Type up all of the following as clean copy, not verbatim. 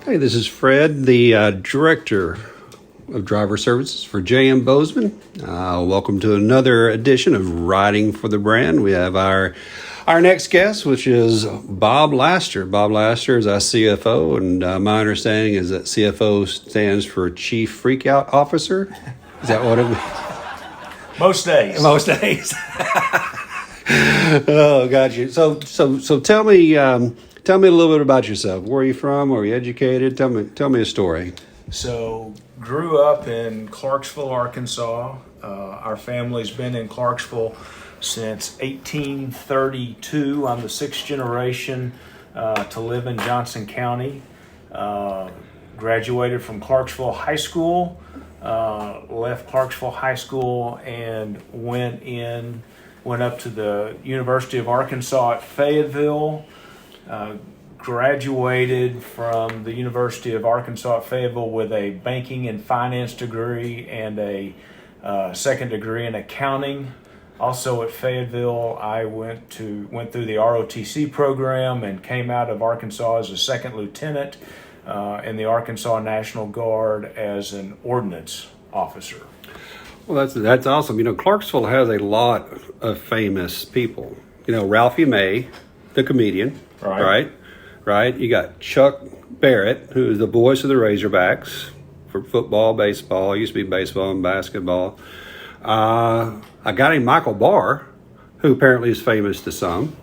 Hey, this is Fred, the Director of Driver Services for J.M. Bozeman. Welcome to another edition of Riding for the Brand. We have our next guest, which is Bob Laster. Bob Laster is our CFO, and my understanding is that CFO stands for Chief Freakout Officer. Is that what it means? Most days. Most days. Oh, got you. So tell me a little bit about yourself. Where are you from? Where are you educated? Tell me a story. So, grew up in Clarksville, Arkansas. Our family's been in Clarksville since 1832. I'm the sixth generation to live in Johnson County. Graduated from Clarksville High School, left Clarksville High School and went up to the University of Arkansas at Fayetteville. Graduated from the University of Arkansas at Fayetteville with a banking and finance degree and a second degree in accounting. Also at Fayetteville, I went through the ROTC program and came out of Arkansas as a second lieutenant in the Arkansas National Guard as an ordnance officer. Well, that's awesome. You know, Clarksville has a lot of famous people. You know, Ralphie May, the comedian, right? You got Chuck Barrett, who is the voice of the Razorbacks for football, baseball. It used to be baseball and basketball. A guy named Michael Barr, who apparently is famous to some,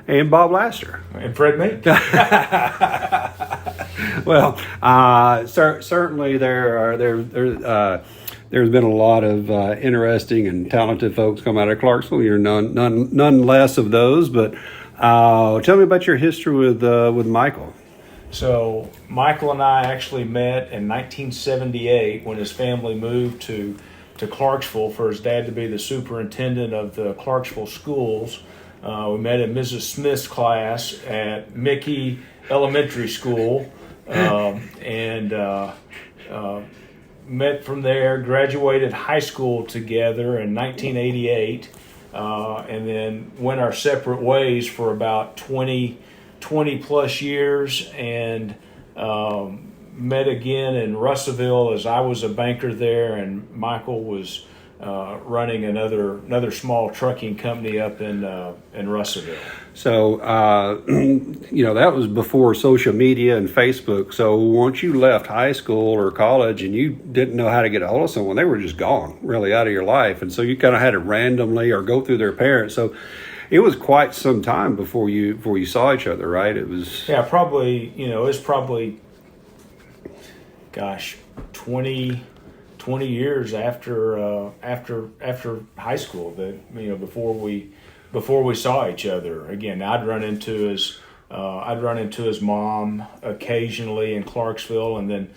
and Bob Laster. And Fred Meek. Well, certainly there's been a lot of interesting and talented folks come out of Clarksville. You're none less of those. But tell me about your history with Michael. So Michael and I actually met in 1978 when his family moved to Clarksville for his dad to be the superintendent of the Clarksville schools. We met in Mrs. Smith's class at Mickey Elementary School, and met from there, graduated high school together in 1988, and then went our separate ways for about 20 plus years, and met again in Russellville as I was a banker there, and Michael was running another small trucking company up in Russellville. So, you know, that was before social media and Facebook. So once you left high school or college and you didn't know how to get a hold of someone, they were just gone, really, out of your life. And so you kind of had to randomly or go through their parents. So it was quite some time before you saw each other, right? It was... Yeah, probably, it's probably, gosh, 20 years after high school that before we saw each other again. I'd run into his mom occasionally in Clarksville, and then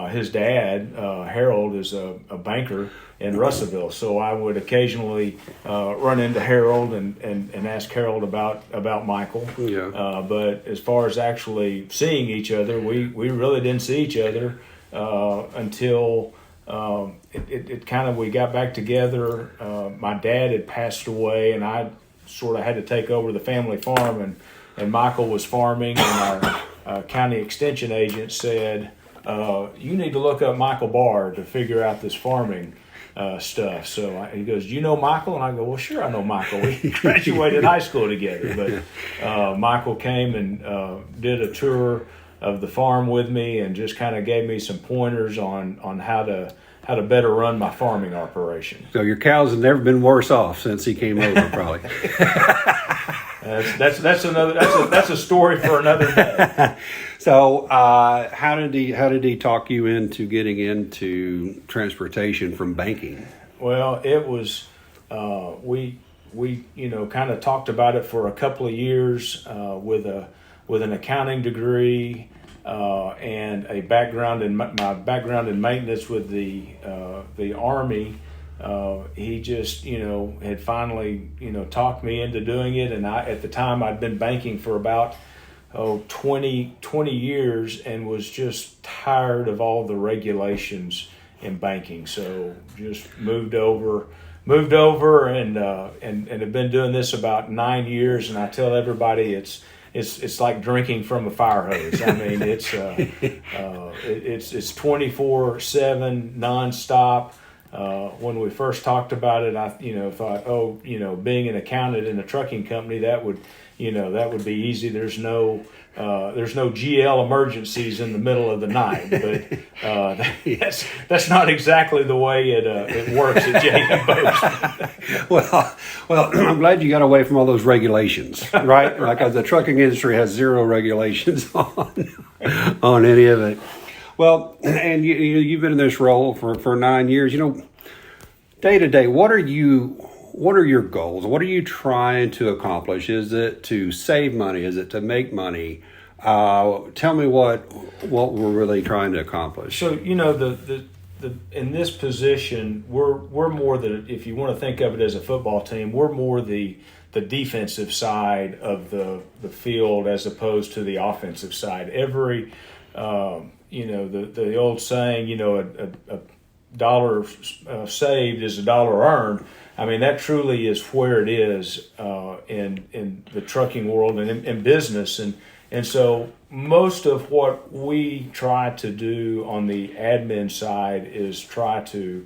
his dad Harold is a banker in Russellville, so I would occasionally run into Harold and ask Harold about Michael. Yeah. But as far as actually seeing each other, we really didn't see each other until we got back together. My dad had passed away, and I sort of had to take over the family farm, and Michael was farming, and our county extension agent said, you need to look up Michael Barr to figure out this farming stuff. So he goes, do you know Michael? And I go, well, sure, I know Michael. We graduated high school together. But Michael came and did a tour of the farm with me and just kind of gave me some pointers on how to better run my farming operation. So your cows have never been worse off since he came over, probably. That's a story for another day. So how did he talk you into getting into transportation from banking? Well, it was we kind of talked about it for a couple of years with an accounting degree and a background in my background in maintenance with the Army. He just had finally talked me into doing it, and at the time I'd been banking for about 20 years and was just tired of all the regulations in banking, so just moved over and have been doing this about 9 years, and I tell everybody it's like drinking from a fire hose. I mean, it's 24/7 nonstop. When we first talked about it, I thought, being an accountant in a trucking company, that would be easy. There's no GL emergencies in the middle of the night, but that's not exactly the way it works at J.M. Bozeman. Well, I'm glad you got away from all those regulations, right? Like the trucking industry has zero regulations on any of it. Well, and you've been in this role for 9 years. Day to day, what are your goals? What are you trying to accomplish? Is it to save money? Is it to make money? Tell me what we're really trying to accomplish. So the in this position, we're more if you want to think of it as a football team, we're more the defensive side of the field as opposed to the offensive side. Every the old saying, a dollar saved is a dollar earned. I mean, that truly is where it is in the trucking world and in business. And so most of what we try to do on the admin side is try to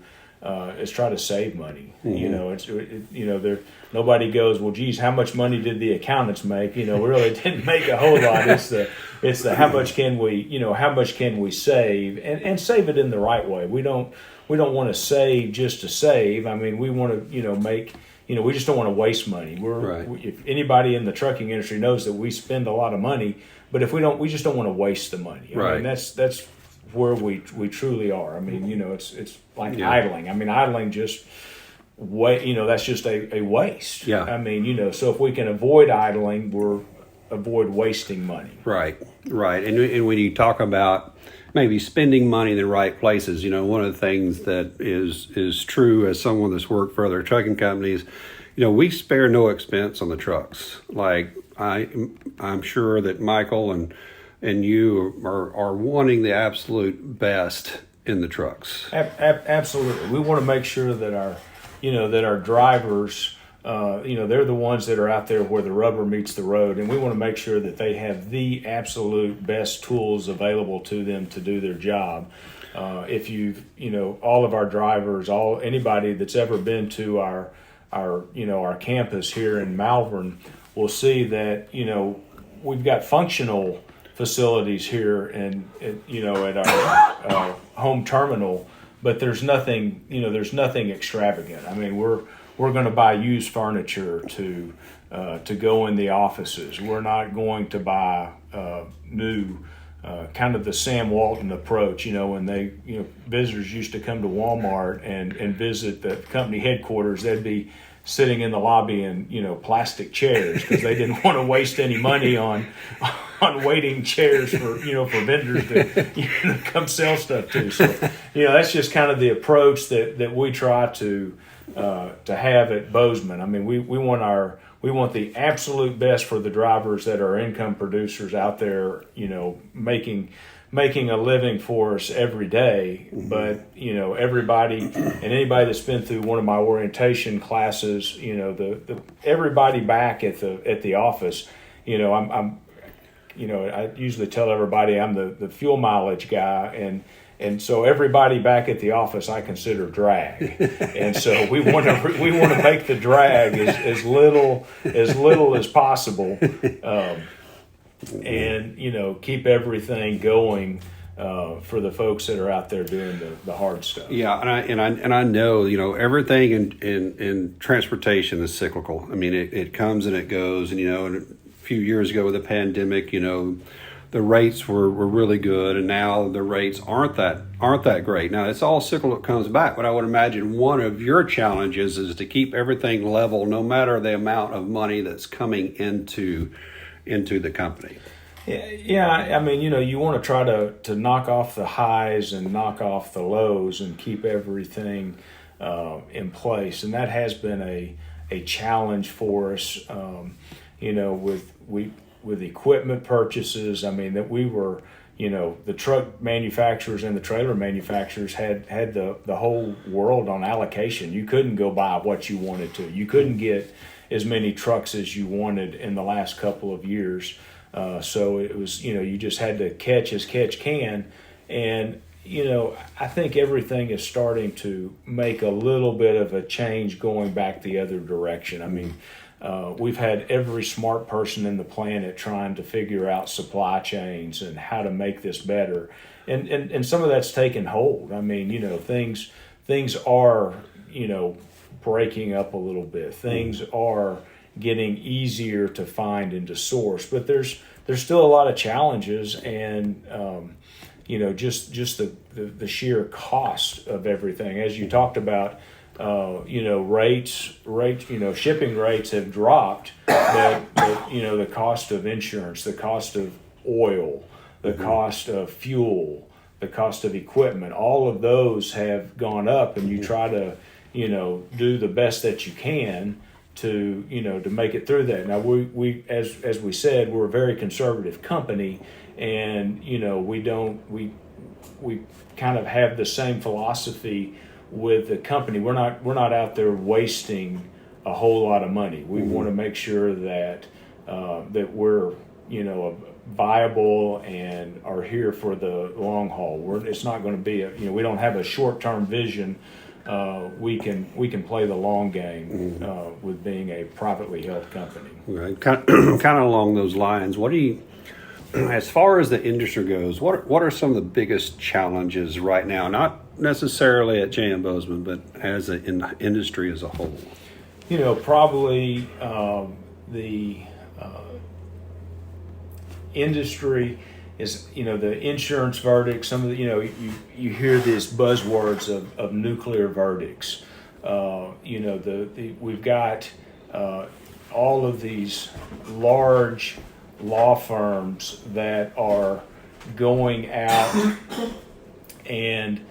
save money. Mm-hmm. Nobody goes, well, geez, how much money did the accountants make? We really didn't make a whole lot. It's the how much can we save and save it in the right way. We don't want to save just to save. I mean, we want to make. We just don't want to waste money. If anybody in the trucking industry knows that we spend a lot of money, but if we just don't want to waste the money. I mean, that's where we truly are. I mean, it's like idling. I mean, idling just that's just a waste. Yeah. I mean, so if we can avoid idling, avoid wasting money. Right. And when you talk about maybe spending money in the right places, one of the things that is true as someone that's worked for other trucking companies, we spare no expense on the trucks. Like I'm sure that Michael and you are wanting the absolute best in the trucks. Absolutely. We want to make sure that our drivers, they're the ones that are out there where the rubber meets the road, and we want to make sure that they have the absolute best tools available to them to do their job. If all of our drivers, anybody that's ever been to our campus here in Malvern will see that, we've got functional facilities here and at our home terminal, but there's nothing extravagant. I mean, we're going to buy used furniture to go in the offices. We're not going to buy new, kind of the Sam Walton approach. When visitors used to come to Walmart and visit the company headquarters, they'd be sitting in the lobby in plastic chairs because they didn't want to waste any money on waiting chairs for vendors to come sell stuff to. So that's just kind of the approach that we try to have at Bozeman. I mean, we want the absolute best for the drivers that are income producers out there, making a living for us every day. Mm-hmm. But everybody and anybody that's been through one of my orientation classes, the everybody back at the office, I usually tell everybody I'm the fuel mileage guy, and so everybody back at the office I consider drag, and so we want to make the drag as little as possible, and keep everything going for the folks that are out there doing the hard stuff. Yeah, and I know everything in transportation is cyclical. I mean, it comes and it goes, and and a few years ago with the pandemic, the rates were really good, and now the rates aren't that great. Now it's all cyclical, it comes back, but I would imagine one of your challenges is to keep everything level, no matter the amount of money that's coming into the company. Yeah. I mean, you want to try to knock off the highs and knock off the lows and keep everything in place, and that has been a challenge for us. With equipment purchases, I mean, that we were, the truck manufacturers and the trailer manufacturers had the whole world on allocation. You couldn't go buy what you wanted to. You couldn't get, as many trucks as you wanted in the last couple of years. So it was, you just had to catch as catch can. And, I think everything is starting to make a little bit of a change going back the other direction. I mean, we've had every smart person in the planet trying to figure out supply chains and how to make this better. And some of that's taken hold. I mean, things are, breaking up a little bit. Things are getting easier to find and to source, but there's still a lot of challenges, and just the sheer cost of everything. As you talked about, rates, shipping rates have dropped, but the cost of insurance, the cost of oil, the cost of fuel, the cost of equipment, all of those have gone up, and you try to, do the best that you can to make it through that. Now we as we said, we're a very conservative company, and we kind of have the same philosophy with the company. We're not out there wasting a whole lot of money. We want to make sure that that we're viable and are here for the long haul. It's not going to be we don't have a short-term vision. We can play the long game with being a privately held company. Right, kind of along those lines. What do you, as far as the industry goes, what are some of the biggest challenges right now? Not necessarily at J.M. Bozeman, but as an industry as a whole. Probably the industry is, the insurance verdict. Some of the, you hear these buzzwords of nuclear verdicts. We've got all of these large law firms that are going out and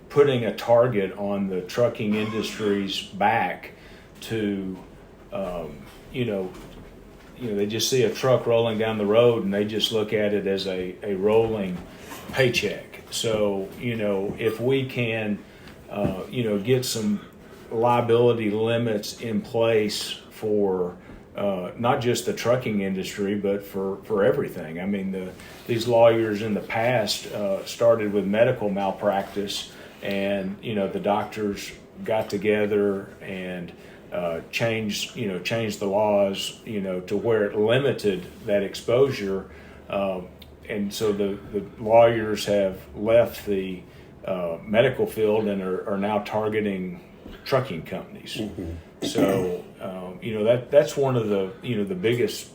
putting a target on the trucking industry's back to they just see a truck rolling down the road and they just look at it as a rolling paycheck. So, if we can, get some liability limits in place for not just the trucking industry, but for everything. I mean, these lawyers in the past started with medical malpractice, and, the doctors got together and changed the laws, to where it limited that exposure, and so the lawyers have left the medical field and are now targeting trucking companies. Mm-hmm. So that's one of the biggest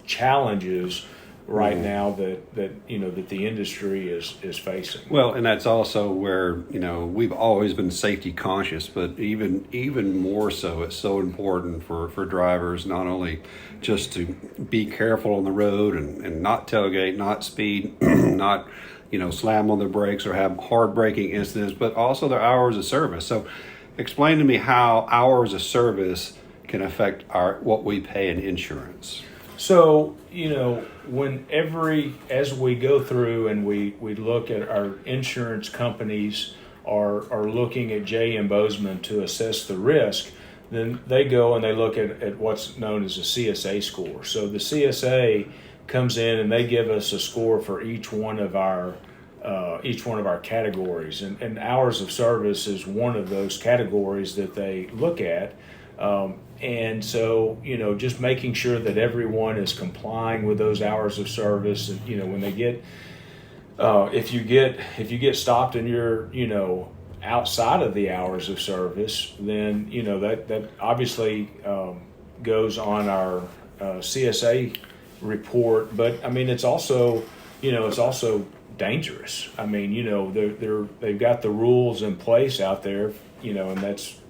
challenges right now that the industry is facing. Well, and that's also where we've always been safety conscious, but even more so, it's so important for drivers not only just to be careful on the road and not tailgate, not speed, not slam on the brakes or have hard braking incidents, but also their hours of service. So, explain to me how hours of service can affect what we pay in insurance. So, as we go through and we look at our insurance companies are looking at J.M. Bozeman to assess the risk, then they go and they look at what's known as a CSA score. So the CSA comes in and they give us a score for each one of our categories, and hours of service is one of those categories that they look at. And so, just making sure that everyone is complying with those hours of service. And, when they get, if you get stopped and you're, outside of the hours of service, then, that obviously goes on our CSA report. But I mean, it's also dangerous. I mean, they've got the rules in place out there, and that's,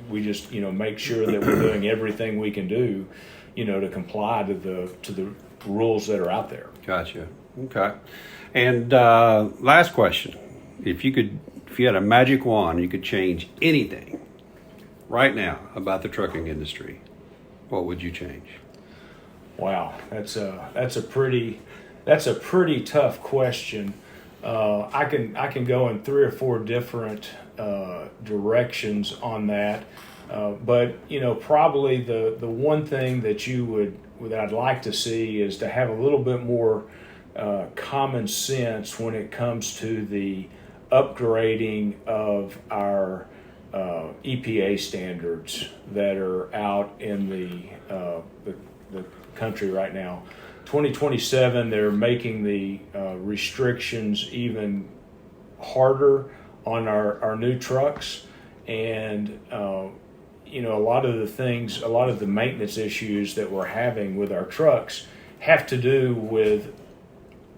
we just make sure that we're doing everything we can do, to comply to the rules that are out there. Gotcha. Okay. And last question: if you had a magic wand, you could change anything right now about the trucking industry, what would you change? Wow, that's a pretty tough question. I can go in 3 or 4 different directions on that. But probably the one thing that that I'd like to see is to have a little bit more common sense when it comes to the upgrading of our EPA standards that are out in the country right now. 2027, they're making the restrictions even harder on our new trucks, and a lot of the maintenance issues that we're having with our trucks have to do with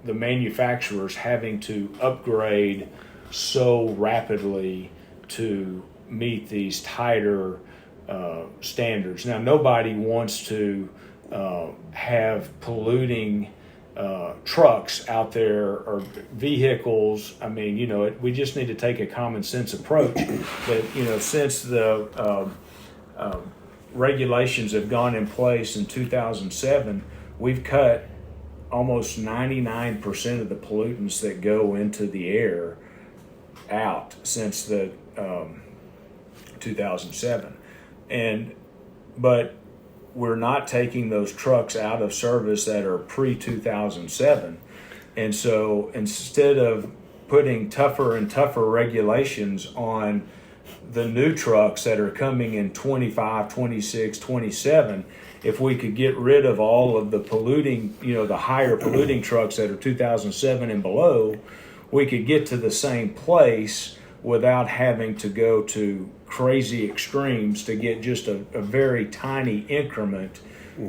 the manufacturers having to upgrade so rapidly to meet these tighter standards. Now, nobody wants to have polluting trucks out there or vehicles. I mean, we just need to take a common sense approach that, since the regulations have gone in place in 2007, we've cut almost 99% of the pollutants that go into the air out since the 2007. But we're not taking those trucks out of service that are pre-2007. And so instead of putting tougher and tougher regulations on the new trucks that are coming in 25, 26, 27, if we could get rid of all of the polluting, the higher polluting trucks that are 2007 and below, we could get to the same place without having to go to crazy extremes to get just a very tiny increment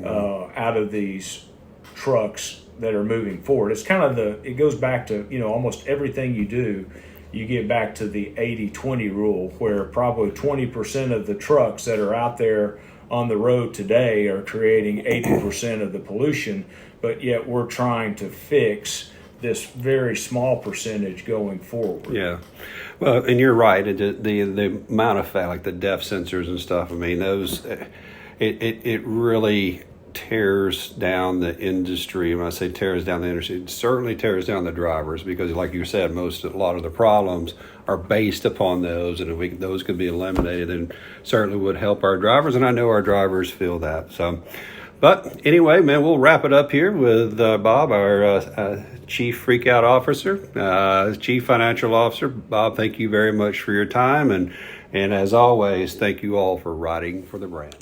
out of these trucks that are moving forward. It's kind of it goes back to, almost everything you do, you get back to the 80-20 rule, where probably 20% of the trucks that are out there on the road today are creating 80% of the pollution, but yet we're trying to fix this very small percentage going forward. Yeah. Well, and you're right. The amount of fat, like the depth sensors and stuff, I mean, those, it really tears down the industry. When I say tears down the industry, it certainly tears down the drivers, because like you said, a lot of the problems are based upon those, and if those could be eliminated, then certainly would help our drivers, and I know our drivers feel that. So, but anyway, man, we'll wrap it up here with Bob, our Chief Freakout Officer, Chief Financial Officer. Bob, thank you very much for your time, and as always, thank you all for riding for the brand.